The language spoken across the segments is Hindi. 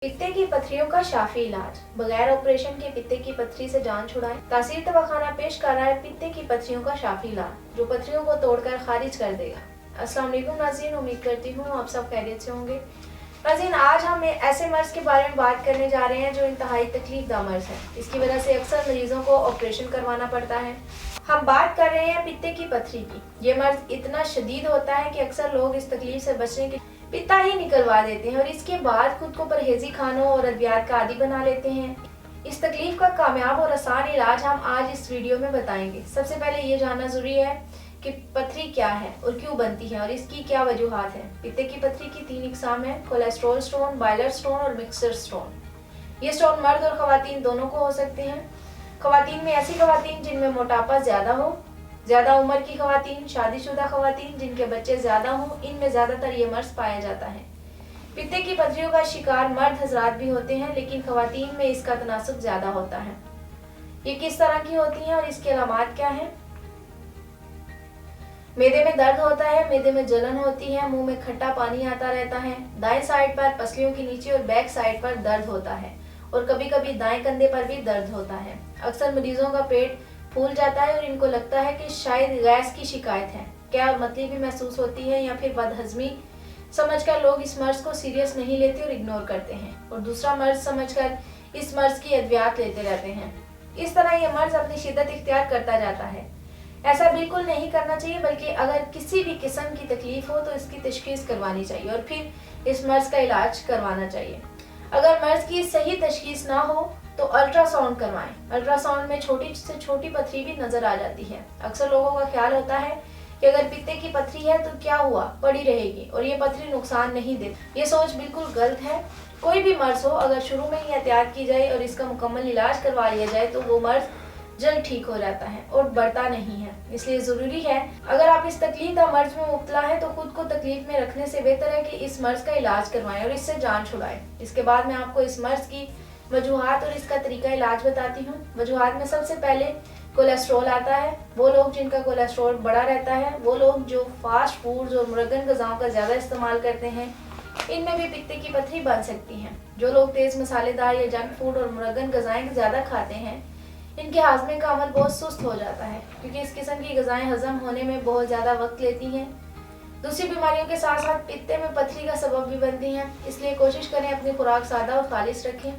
पित्ते की पथरियों का शाफी इलाज। बगैर ऑपरेशन के पित्ते की पथरी से जान छुड़ाएं। तासीर दवाखाना पेश कर रहा है पित्ते की पथरियों का शाफी इलाज, जो पथरियों को तोड़कर खारिज कर देगा। अस्सलाम वालेकुम नाज़रीन, उम्मीद करती हूँ आप सब खैरियत से होंगे। नाज़रीन, आज हम ऐसे मर्ज के बारे में बात करने जा रहे हैं जो इंतहाई तकलीफदा मर्ज है। इसकी वजह से अक्सर मरीजों को ऑपरेशन करवाना पड़ता है। हम बात कर रहे हैं पित्ते की पथरी की। ये मर्ज इतना शदीद होता है कि अक्सर लोग इस तकलीफ से बचने के पित्ता ही निकलवा देते हैं और इसके बाद खुद को परहेजी खानों और अद्वियात का आदी बना लेते हैं। इस तकलीफ का कामयाब और आसान इलाज हम आज इस वीडियो में बताएंगे। सबसे पहले ये जानना जरूरी है कि पथरी क्या है और क्यों बनती है और इसकी क्या वजूहात है। पित्ते की पथरी की 3 इकसाम है: कोलेस्ट्रॉल स्टोन, बाइलर स्टोन और मिक्सर स्टोन। ये स्टोन मर्द और खवातीन दोनों को हो सकते हैं। खवातीन में ऐसी खवातीन जिनमें मोटापा ज्यादा हो, ज्यादा उम्र की खवातीन, शादीशुदा खवातीन जिनके बच्चे ज्यादा हों, इनमें ज्यादातर ये मर्ज पाया जाता है। पित्ते की पथरियों का शिकार मर्द हजरात भी होते हैं, लेकिन खवातीन में इसका तनासुब ज्यादा होता है। ये किस तरह की होती हैं और इसके अलामात क्या हैं? मैदे में दर्द होता है, मैदे में जलन होती है, मुंह में खट्टा पानी आता रहता है, दाएं साइड पर पसलियों के नीचे और बैक साइड पर दर्द होता है और कभी कभी दाएं कंधे पर भी दर्द होता है। अक्सर मरीजों का पेट फूल जाता है और इनको लगता है कि शायद गैस की शिकायत है। क्या मतली भी महसूस होती है या फिर बदहजमी समझकर लोग इस मर्ज को सीरियस नहीं लेते और इग्नोर करते हैं और दूसरा मर्ज समझकर इस मर्ज की अद्वियात लेते रहते हैं। इस तरह यह मर्ज अपनी शिद्दत इख्तियार करता जाता है। ऐसा बिल्कुल नहीं करना चाहिए, बल्कि अगर किसी भी किस्म की तकलीफ हो तो इसकी तशखीस करवानी चाहिए और फिर इस मर्ज का इलाज करवाना चाहिए। अगर मर्ज की सही तशखीस ना हो तो अल्ट्रासाउंड करवाएं। अल्ट्रासाउंड में छोटी से छोटी पथरी भी नजर आ जाती है। अक्सर लोगों का ख्याल होता है कि अगर पित्ते की पथरी है तो क्या हुआ, पड़ी रहेगी और ये पथरी नुकसान नहीं देती। ये सोच बिल्कुल गलत है। कोई भी मर्ज हो, अगर शुरू में ही एहतियात की जाए और इसका मुकम्मल इलाज करवा लिया जाए तो वो मर्ज जल्द ठीक हो जाता है और बढ़ता नहीं है। इसलिए जरूरी है, अगर आप इस तकलीफदा मर्ज में मुब्तला है तो खुद को तकलीफ में रखने से बेहतर है कि इस मर्ज का इलाज करवाएं और इससे जान छुड़ाएं। इसके बाद मैं आपको इस मर्ज की वजूहात और इसका तरीका इलाज बताती हूँ। वजूहात में सबसे पहले कोलेस्ट्रॉल आता है। वो लोग जिनका कोलेस्ट्रॉल बढ़ा रहता है, वो लोग जो फास्ट फूड्स और मुरगन गज़ाओं का ज़्यादा इस्तेमाल करते हैं, इनमें भी पित्ते की पथरी बन सकती है। जो लोग तेज़ मसालेदार या जंक फूड और मुरगन गज़ाएं ज़्यादा खाते हैं, इनके हाजमे का अमल बहुत सुस्त हो जाता है, क्योंकि इस किस्म की गज़ाएं हजम होने में बहुत ज़्यादा वक्त लेती हैं। दूसरी बीमारियों के साथ साथ पित्ते में पथरी का सबब भी बनती हैं। इसलिए कोशिश करें अपनी खुराक सादा और खालिश रखें।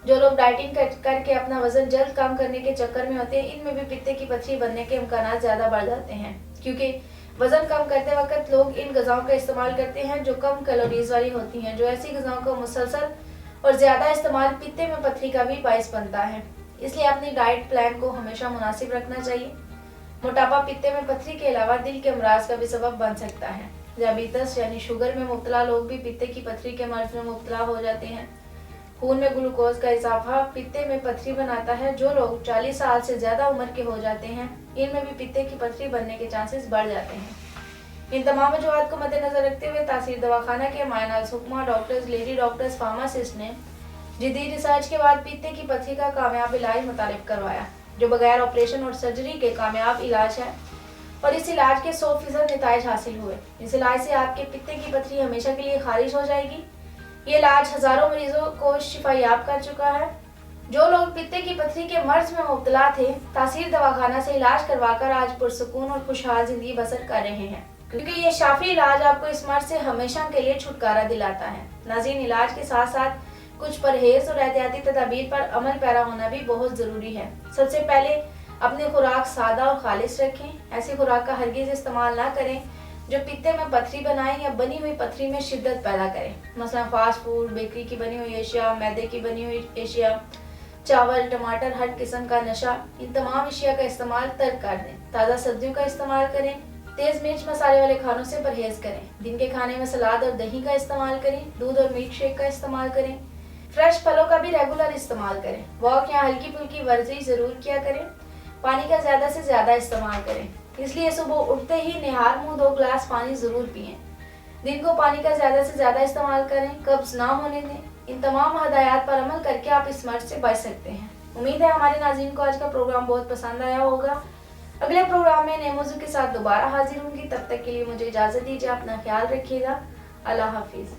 जो लोग डाइटिंग करके अपना वजन जल्द कम करने के चक्कर में होते हैं, इनमें भी पित्ते की पथरी बनने के इम्कान ज्यादा बढ़ जाते हैं, क्योंकि वजन कम करते वक्त लोग इन गज़ाओं का इस्तेमाल करते हैं जो कम कैलोरीज वाली होती हैं। जो ऐसी गज़ाओं का मुसलसल और ज्यादा इस्तेमाल पित्ते में पथरी का भी बाइस बनता है। इसलिए अपनी डाइट प्लान को हमेशा मुनासिब रखना चाहिए। मोटापा पित्ते में पथरी के अलावा दिल के अमराज का भी सबब बन सकता है। डायबिटीज यानी शुगर में मुब्तला लोग भी पित्ते की पथरी के मर्ज में मुब्तला हो जाते हैं। खून में ग्लूकोज का इजाफा पित्ते में पथरी बनाता है। जो लोग 40 साल से ज्यादा उम्र के हो जाते हैं, इनमें भी पित्ते की पथरी बनने के चांसेस बढ़ जाते हैं। इन तमाम वजूहात को मद्देनजर रखते हुए तासीर दवाखाना के मायनाज हुक्मा डॉक्टर्स, लेडी डॉक्टर्स, फार्मासिस्ट ने जदीद रिसर्च के बाद पित्ते की पथरी का कामयाब इलाज मुतारिफ करवाया, जो बगैर ऑपरेशन और सर्जरी के कामयाब इलाज है और इस इलाज के 100% नताइज हासिल हुए। इस इलाज से आपके पित्ते की पथरी हमेशा के लिए खारिज हो जाएगी। ये इलाज हजारों मरीजों को शिफायाब कर चुका है। जो लोग पित्ते की पथरी के मर्ज में मुब्तला थे, तासीर दवाखाना से इलाज करवाकर आज पुरसुकून और खुशहाल जिंदगी बसर कर रहे हैं, क्योंकि ये शाफी इलाज आपको इस मर्ज से हमेशा के लिए छुटकारा दिलाता है। नाज़रीन, इलाज के साथ साथ कुछ परहेज और एहतियाती तदाबीर पर अमल पैरा होना भी बहुत जरूरी है। सबसे पहले अपनी खुराक सादा और खालिश रखें। ऐसी खुराक का हरगिज इस्तेमाल ना करें जो पित्ते में पथरी बनाए या बनी हुई पथरी में शिद्दत पैदा करे। मसलन फास्ट फूड, बेकरी की बनी हुई एशिया, मैदे की बनी हुई एशिया, चावल, टमाटर, हर किस्म का नशा, इन तमाम एशिया का इस्तेमाल तर्क कर दें। ताज़ा सब्जियों का इस्तेमाल करें। तेज मिर्च मसाले वाले खानों से परहेज करें। दिन के खाने में सलाद और दही का इस्तेमाल करें। दूध और मिल्क शेक का इस्तेमाल करें। फ्रेश फलों का भी रेगुलर इस्तेमाल करें। वॉक या हल्की फुल्की वर्जिश जरूर किया करें। पानी का ज्यादा से ज्यादा इस्तेमाल करें। इसलिए सुबह उठते ही निहार मुंह 2 गिलास पानी जरूर पिएं। दिन को पानी का ज्यादा से ज्यादा इस्तेमाल करें। कब्ज ना होने दें। इन तमाम हदायत पर अमल करके आप इस मर्ज से बच सकते हैं। उम्मीद है हमारे नाज़रीन को आज का प्रोग्राम बहुत पसंद आया होगा। अगले प्रोग्राम में नए मौजू के साथ दोबारा हाजिर होंगी। तब तक के लिए मुझे इजाजत दीजिए। अपना ख्याल रखिएगा। अल्लाह हाफिज।